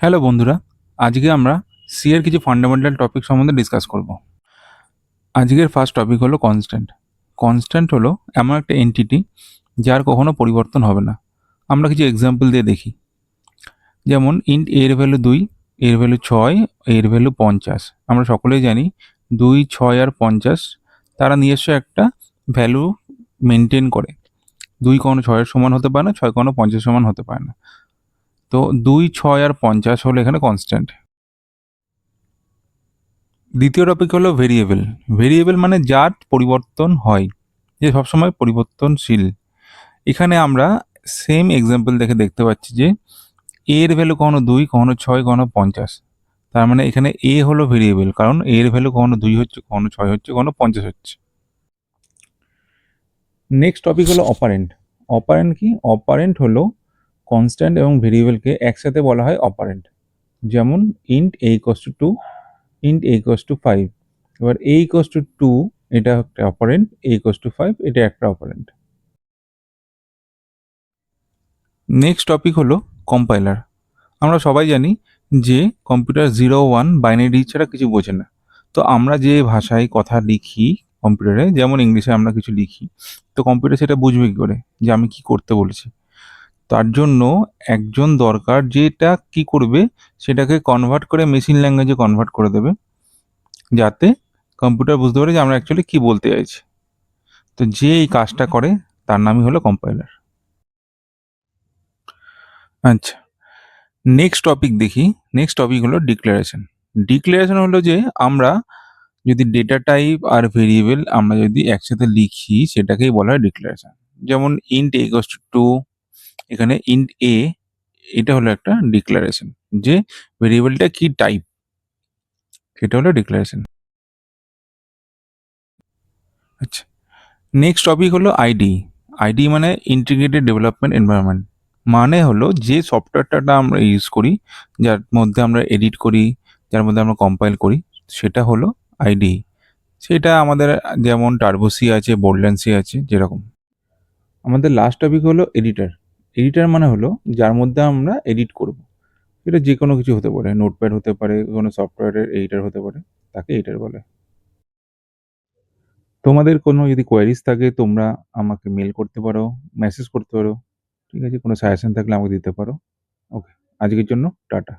Hello বন্ধুরা, আজকে আমরা সি এর কিছু ফান্ডামেন্টাল টপিক সম্বন্ধে ডিসকাস করব। আজকের ফার্স্ট টপিক হলো কনস্ট্যান্ট। কনস্ট্যান্ট হলো এমন একটা এন্টিটি যার কখনো পরিবর্তন হবে না। আমরা কিছু এক্সাম্পল দিয়ে দেখি। যেমন ইন্ট এর ভ্যালু 2, এর ভ্যালু 6, এর ভ্যালু 50। আমরা সকলেই জানি 2, 6 আর 50 তারা নিজস্ব একটা ভ্যালু মেনটেন করে। 2 কখনো 6 এর সমান হতে পারে না, 6 কখনো 50 সমান হতে পারে না। তো 2, 6 আর 50 হলো এখানে কনস্ট্যান্ট। দ্বিতীয় টপিক হলো ভেরিয়েবল। ভেরিয়েবল মানে যার পরিবর্তন হয়, যে সবসময় পরিবর্তনশীল। এখানে আমরা সেম এক্সাম্পল দেখে দেখতে পাচ্ছি যে এর ভ্যালু কখনো 2, কখনো 6, কখনো 50। তার মানে এখানে এ হলো ভেরিয়েবল, কারণ এর ভ্যালু কখনো 2 হচ্ছে, কখনো 6 হচ্ছে, কখনো 50 হচ্ছে। নেক্সট টপিক হলো অপারেন্ট। অপারেন্ট কি? অপারেন্ট হলো কনস্ট্যান্ট এবং ভেরিয়েবলকে একসাথে বলা হয় অপারেন্ট। যেমন int a equals to 2, int a equals to 5। এবার a ইকুয়ালস টু 2 এটা একটা অপারেন্ট, a ইকুয়ালস টু 5 এটা একটা অপারেন্ট। নেক্সট টপিক হলো কম্পাইলার। আমরা সবাই জানি যে কম্পিউটার 0, 1 বাইনারি ছাড়া কিছু বোঝে না। তো আমরা যে ভাষায় কথা লিখি কম্পিউটারে, যেমন ইংলিশে আমরা কিছু লিখি, তো কম্পিউটার সেটা বুঝবে কি করে যে আমি কি করতে বলেছি। তার জন্য একজন দরকার যেটা কি করবে সেটাকে কনভার্ট করে মেশিন ল্যাঙ্গুয়েজে কনভার্ট করে দেবে, যাতে কম্পিউটার বুঝতে পারে যে আমরা অ্যাকচুয়ালি কি বলতে চাইছি। তো যে এই কাজটা করে তার নামই হলো কম্পাইলার। আচ্ছা, নেক্সট টপিক দেখি। নেক্সট টপিক হলো ডিক্লারেশন। ডিক্লারেশন হলো যে আমরা যদি ডেটা টাইপ আর ভেরিয়েবল আমরা যদি একসাথে লিখি সেটাকেই বলা হয় ডিক্লারেশন। যেমন ইন্ট a ইকুয়ালস টু 2, এখানে ইন্ট a এটা হলো একটা ডিক্লারেশন, যে ভেরিয়েবলটা কি টাইপ সেটা হলো ডিক্লারেশন। আচ্ছা, নেক্সট টপিক হলো আইডি। আইডি মানে ইন্টিগ্রেটেড ডেভেলপমেন্ট এনভায়রনমেন্ট। মানে হলো যে সফটওয়্যারটা আমরা ইউজ করি, যার মধ্যে আমরা এডিট করি, যার মধ্যে আমরা কম্পাইল করি, সেটা হলো আইডি। সেটা আমাদের যেমন টার্বো সি আছে, বোর্ডল্যান্ড সি আছে, যেরকম। আমাদের লাস্ট টপিক হলো এডিটার। এডিটার মানে হলো যার মধ্যে আমরা এডিট করব। এটা যে কোনো কিছু হতে পারে, নোটপ্যাড হতে পারে, কোনো সফটওয়্যারের এডিটার হতে পারে, তাকে এডিটার বলে। তোমাদের কোনো যদি কোয়েরিজ থাকে তোমরা আমাকে মেল করতে পারো, মেসেজ করতে পারো। ঠিক আছে? কোনো সাজেশন থাকলে আমাকে দিতে পারো। ওকে, আজকের জন্য টাটা।